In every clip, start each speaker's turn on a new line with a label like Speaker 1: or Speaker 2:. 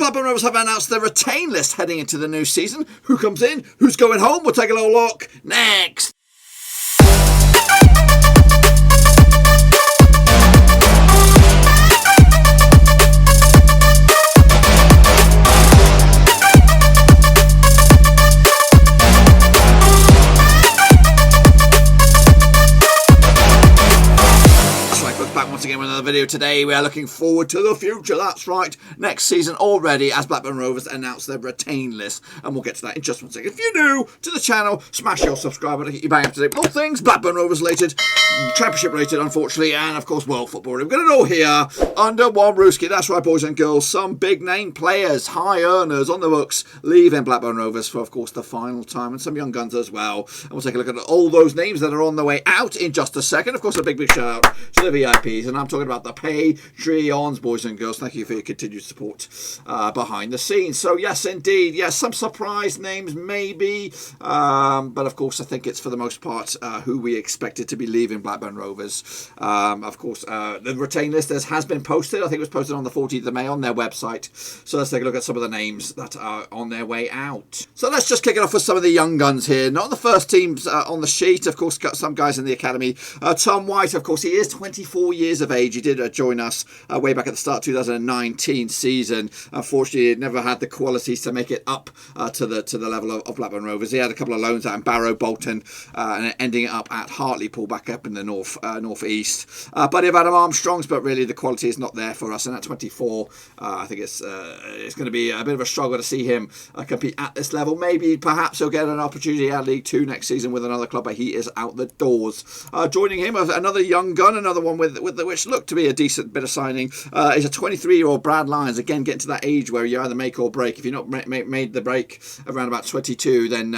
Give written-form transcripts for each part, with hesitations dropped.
Speaker 1: Blackburn Rovers have announced their retain list heading into the new season. Who comes in? Who's going home? We'll take a little look next. Once again with another video today. We are looking forward to the future. That's right, next season already, as Blackburn Rovers announce their retain list, and we'll get to that in just one second. If you're new to the channel, smash your subscribe button to get you bang up to date with all things Blackburn Rovers related, championship related unfortunately, and of course world football. We're going to know here under one rooski. That's right, boys and girls, some big name players, high earners on the books, leaving Blackburn Rovers for of course the final time, and some young guns as well. And we'll take a look at all those names that are on their way out in just a second. Of course, a big shout out to the VIPs, and I'm talking about the Patreons, boys and girls. Thank you for your continued support behind the scenes. So yes, indeed, yes, some surprise names maybe, but of course I think it's for the most part who we expected to be leaving Blackburn Rovers. Of course, the retain list has been posted. I think it was posted on the 14th of May on their website. So let's take a look at some of the names that are on their way out. So let's just kick it off with some of the young guns here. Not the first teams on the sheet. Of course, got some guys in the academy. Tom White, of course, he is 24 years of age. He did join us way back at the start of 2019 season. Unfortunately, he never had the qualities to make it up to the level of Blackburn Rovers. He had a couple of loans out in Barrow, Bolton, and ending it up at Hartlepool back up in the northeast. Buddy of Adam Armstrong's, but really the quality is not there for us. And at 24, I think it's going to be a bit of a struggle to see him compete at this level. Maybe, perhaps he'll get an opportunity at League Two next season with another club, but he is out the doors. Joining him, another young gun, another one with which looked to be a decent bit of signing, is a 23-year-old Brad Lyons. Again, getting to that age where you either make or break. If you're not made the break around about 22, then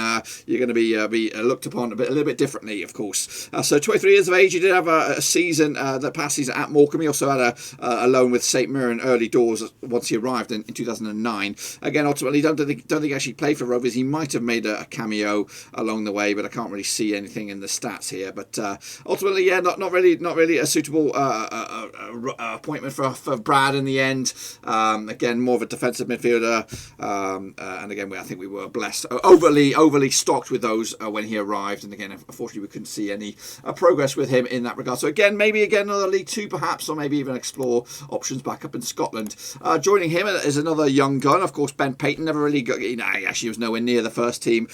Speaker 1: you're going to be looked upon a little bit differently, of course. So 23 years of age, he did have a season, that past season at Morecambe. He also had a loan with St Mirren early doors once he arrived in 2009. Again, ultimately, don't think he actually played for Rovers. He might have made a cameo along the way, but I can't really see anything in the stats here. But ultimately, yeah, not really a suitable appointment for Brad in the end. Again, more of a defensive midfielder, and again, I think we were blessed, overly stocked with those when he arrived. And again, unfortunately, we couldn't see any progress with him in that regard. So again, maybe another League Two perhaps, or maybe even explore options back up in Scotland. Joining him is another young gun, of course, Ben Payton. Never really got, he actually was nowhere near the first team.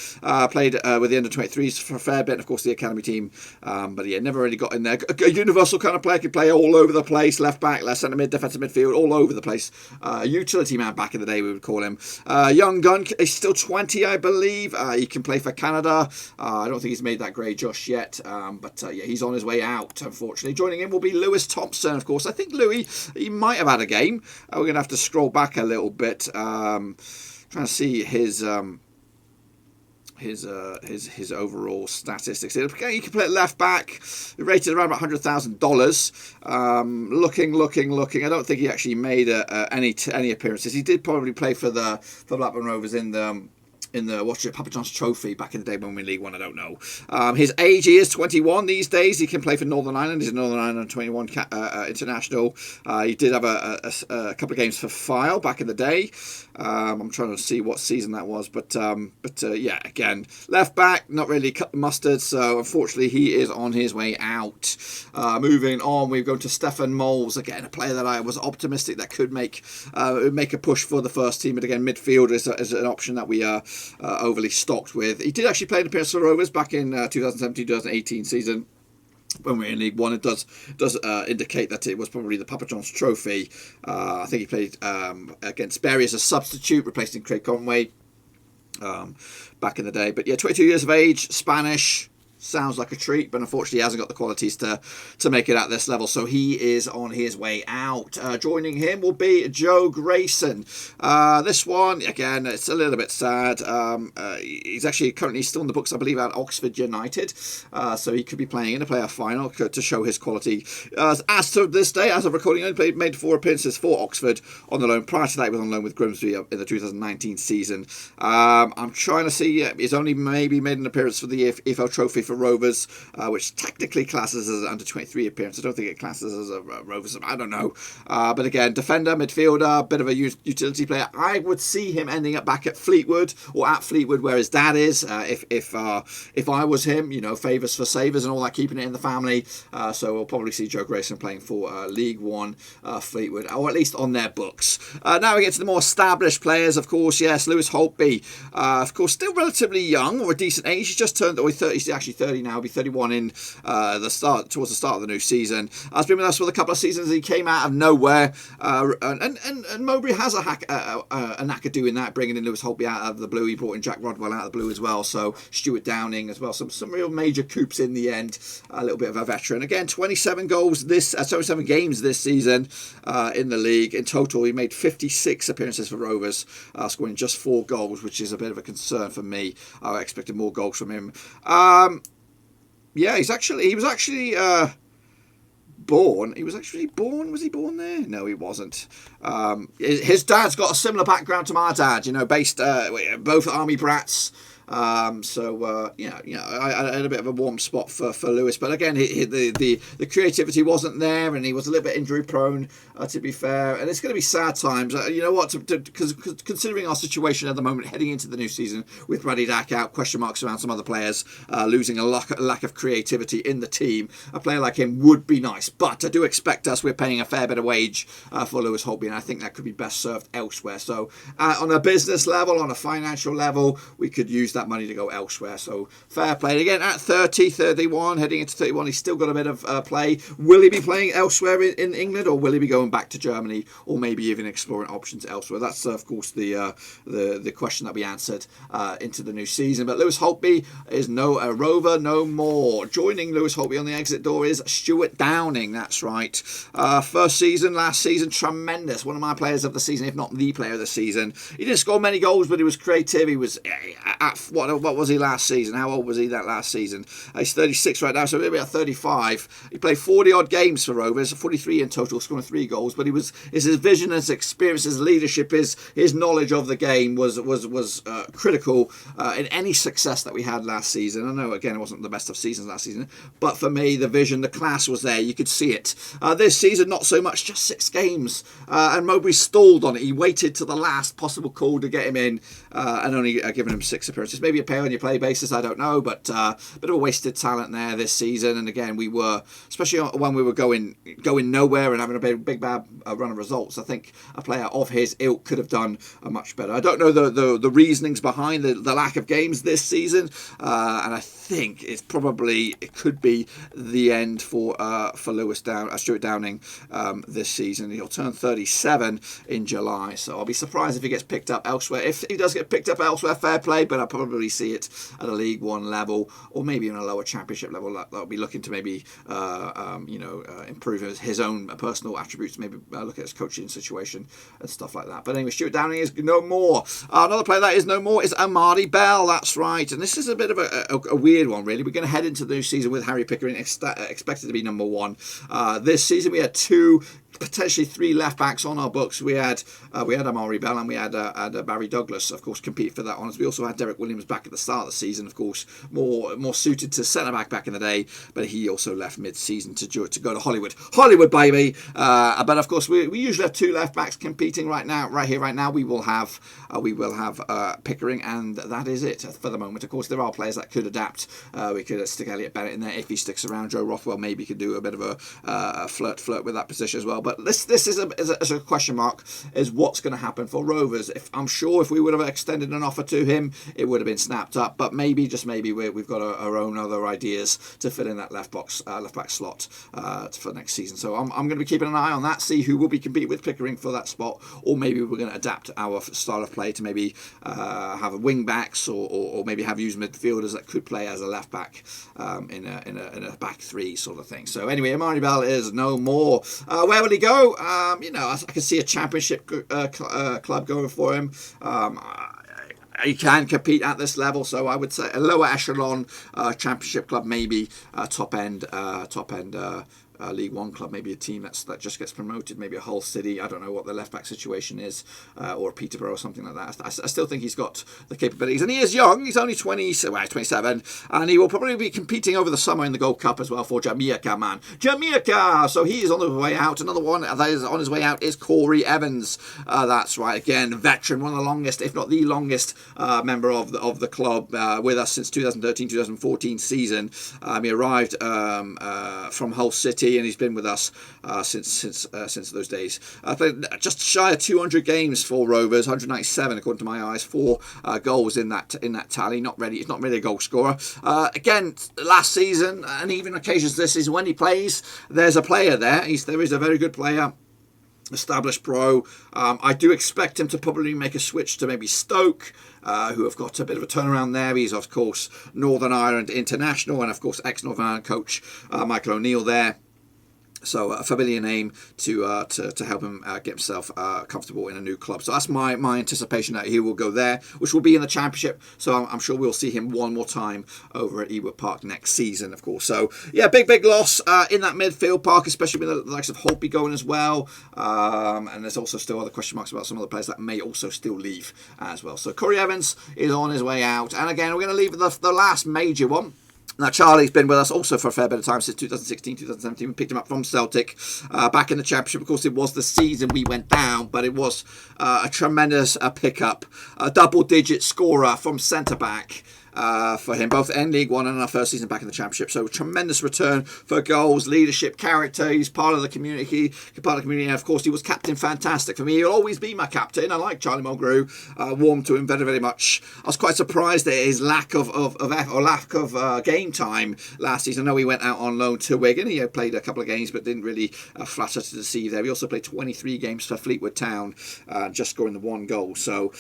Speaker 1: Played with the under-23s for a fair bit, of course, the academy team, but yeah, never really got in there. A universal kind of player, could play all over the place, left back, left centre mid, defensive midfield, all over the place. Utility man back in the day, we would call him. Young gun, he's still 20, I believe. He can play for Canada. I don't think he's made that grade just yet, but yeah, he's on his way out, unfortunately. Joining him will be Lewis Thompson, of course. I think Louis, he might have had a game. We're going to have to scroll back a little bit, trying to see his overall statistics. He can play at left back, rated around about $100,000. Looking. I don't think he actually made any appearances. He did probably play for Blackburn Rovers in the Papa John's Trophy back in the day when we were in League One. I don't know. His age, he is 21 these days. He can play for Northern Ireland. He's a Northern Ireland 21 international. He did have a couple of games for Fyle back in the day. I'm trying to see what season that was, but yeah, again, left back, not really cut the mustard. So unfortunately, he is on his way out. Moving on, we go to Stefan Moles, again, a player that I was optimistic that could make a push for the first team. But again, midfield is an option that we are overly stocked with. He did actually play an appearance for Rovers back in 2017-2018 season. When we're in League One, it does indicate that it was probably the Papa John's Trophy. I think he played against Bury as a substitute, replacing Craig Conway back in the day. But yeah, 22 years of age, Spanish. Sounds like a treat, but unfortunately he hasn't got the qualities to make it at this level, so he is on his way out. Joining him will be Joe Grayson. This one, again, it's a little bit sad. He's actually currently still in the books, I believe, at Oxford United, so he could be playing in a playoff final to show his quality. As to this day, as of recording, he made 4 appearances for Oxford on the loan. Prior to that, he was on loan with Grimsby in the 2019 season. I'm trying to see, he's only maybe made an appearance for the EFL Trophy for Rovers, which technically classes as an under-23 appearance. I don't think it classes as a Rovers. I don't know. But again, defender, midfielder, bit of a utility player. I would see him ending up back at Fleetwood, or at Fleetwood where his dad is. If I was him, favours for savers and all that, keeping it in the family. So we'll probably see Joe Grayson playing for League One Fleetwood, or at least on their books. Now we get to the more established players, of course. Yes, Lewis Holtby, of course, still relatively young, or a decent age. He's just turned 30. He's actually 30 now. He'll be 31 in towards the start of the new season. Has been with us for a couple of seasons. He came out of nowhere, and Mowbray has a knack of doing that, bringing in Lewis Holtby out of the blue. He brought in Jack Rodwell out of the blue as well. So Stuart Downing as well. Some real major coups in the end. A little bit of a veteran. Again, 27 games this season in the league. In total, he made 56 appearances for Rovers, scoring just 4 goals, which is a bit of a concern for me. I expected more goals from him. He was actually born. He was actually born. Was he born there? No, he wasn't. His dad's got a similar background to my dad. Based both army brats. I had a bit of a warm spot for Lewis, but again, the creativity wasn't there, and he was a little bit injury prone, to be fair. And it's going to be sad times. Because considering our situation at the moment, heading into the new season with Brady Dack out, question marks around some other players, losing a lack of creativity in the team, a player like him would be nice. But I do expect we're paying a fair bit of wage for Lewis Holtby, and I think that could be best served elsewhere. So on a business level, on a financial level, we could use that money to go elsewhere. So fair play. And again, at 30, 31, heading into 31, he's still got a bit of play. Will he be playing elsewhere in England, or will he be going back to Germany, or maybe even exploring options elsewhere? That's of course the question that we answered into the new season. But Lewis Holtby is a Rover no more. Joining Lewis Holtby on the exit door is Stuart Downing. That's right. First season, last season, tremendous. One of my players of the season, if not the player of the season. He didn't score many goals, but he was creative. He was what was he last season? How old was he that last season? He's 36 right now, so maybe at 35. He played 40 odd games for Rovers, 43 in total, scoring 3 goals. But his vision, his experience, his leadership, his knowledge of the game was critical in any success that we had last season. I know again it wasn't the best of seasons last season, but for me the vision, the class was there. You could see it. This season not so much, just 6 games, and Mowbray stalled on it. He waited to the last possible call to get him in, and only given him 6 appearances. Maybe a pay on your play basis, I don't know, but a bit of a wasted talent there this season. And again, we were, especially when we were going nowhere and having a big bad run of results, I think a player of his ilk could have done much better. I don't know the reasonings behind the lack of games this season, and I think it could be the end for Stuart Downing this season. He'll turn 37 in July, so I'll be surprised if he gets picked up elsewhere. If he does get picked up elsewhere, fair play, but I'll probably see it at a League One level, or maybe in a lower Championship level. That'll be looking to maybe improve his own personal attributes, maybe look at his coaching situation and stuff like that. But anyway, Stuart Downing is no more. Another player that is no more is Amari Bell. That's right, and this is a bit of a weird one, really. We're going to head into the new season with Harry Pickering expected to be number 1. This season we had 2, potentially 3 left backs on our books. We had Amari Bell, and we had Barry Douglas, of course, compete for that honours. We also had Derek Williams back at the start of the season, of course, more suited to centre back in the day, but he also left mid-season to go to Hollywood, baby. But of course, we usually have 2 left backs competing right now. We will have Pickering, and that is it for the moment. Of course, there are players that could adapt. We could stick Elliot Bennett in there if he sticks around. Joe Rothwell maybe could do a bit of a flirt with that position as well. But this is a question mark, is what's going to happen for Rovers. I'm sure if we would have extended an offer to him, it would have been snapped up. But maybe, just maybe, we've got our own other ideas to fill in that left back slot for next season. So I'm going to be keeping an eye on that, see who will be competing with Pickering for that spot, or maybe we're going to adapt our style of play to maybe have a wing backs, or maybe have used midfielders that could play as a left back in a back 3 sort of thing. So anyway, Amari Bell is no more. Where will he go? I can see a Championship club going for him. He can compete at this level, so I would say a lower echelon Championship club, maybe top end League One club, maybe a team that just gets promoted, maybe a Hull City. I don't know what the left back situation is, or Peterborough or something like that. I still think he's got the capabilities, and he is young. He's only 27, and he will probably be competing over the summer in the Gold Cup as well for Jamaica, man. Jamaica! So he is on the way out. Another one that is on his way out is Corey Evans. That's right, again, veteran, one of the longest, if not the longest, member of the club, with us since 2013-2014 season. He arrived from Hull City, and he's been with us since those days. Just shy of 200 games for Rovers, 197 according to my eyes, 4 goals in that tally. He's not really a goal scorer. Again, last season and even occasions this season when he plays, there's a player there. There is a very good player. Established pro. I do expect him to probably make a switch to maybe Stoke, who have got a bit of a turnaround there. He's, of course, Northern Ireland international, and, of course, ex-Northern Ireland coach Michael O'Neill there. So a familiar name to help him get himself comfortable in a new club. So that's my anticipation that he will go there, which will be in the Championship. So I'm sure we'll see him one more time over at Ewood Park next season, of course. So yeah, big loss in that midfield park, especially with the likes of Holtby going as well. And there's also still other question marks about some other players that may also still leave as well. So Corey Evans is on his way out. And again, we're going to leave the last major one. Now, Charlie's been with us also for a fair bit of time since 2016, 2017. We picked him up from Celtic back in the Championship. Of course, it was the season we went down, but it was a tremendous pickup. A double-digit scorer from centre-back. For him, both in League One and our first season back in the Championship. So tremendous return for goals, leadership, character. He's part of the community. And of course, he was captain fantastic for me. He'll always be my captain. I like Charlie Mulgrew. Warm to him very, very much. I was quite surprised at his lack of game time last season. I know he went out on loan to Wigan. He played a couple of games, but didn't really flatter to deceive there. He also played 23 games for Fleetwood Town, just scoring the 1 goal. So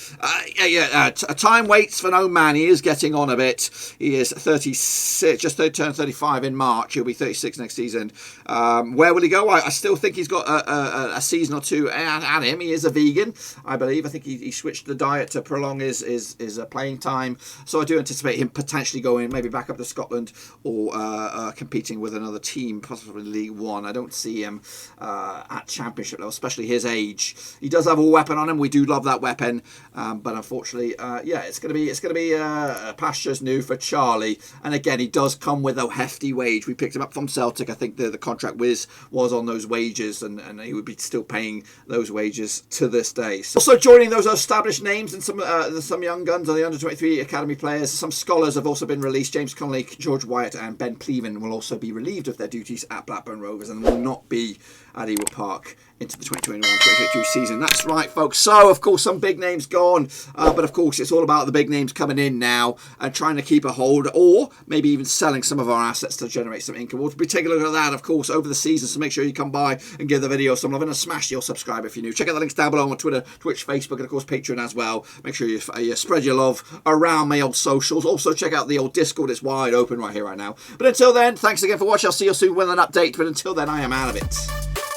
Speaker 1: time waits for no man. He is getting on a bit. He is 36, just turned 35 in March. He'll be 36 next season. Where will he go? I still think he's got a season or two at him. He is a vegan, I believe. I think he switched the diet to prolong his playing time. So I do anticipate him potentially going maybe back up to Scotland or competing with another team, possibly League One. I don't see him at Championship level, especially his age. He does have a weapon on him. We do love that weapon, but unfortunately, it's going to be pastures new for Charlie. And again, he does come with a hefty wage. We picked him up from Celtic. I think the contract was on those wages, and he would be still paying those wages to this day. So also joining those established names and some young guns on the under-23 academy players. Some scholars have also been released. James Connolly, George Wyatt and Ben Pleven will also be relieved of their duties at Blackburn Rovers and will not be at Ewood Park into the 2021-2022 season. That's right, folks. So, of course, some big names gone, but of course, it's all about the big names coming in now and trying to keep a hold, or maybe even selling some of our assets to generate some income. We'll be taking a look at that, of course, over the season. So make sure you come by and give the video some love and smash your subscribe if you're new. Check out the links down below on Twitter, Twitch, Facebook, and of course Patreon as well. Make sure you spread your love around my old socials. Also, check out the old Discord. It's wide open right here, right now. But until then, thanks again for watching. I'll see you soon with an update. But until then, I am out of it.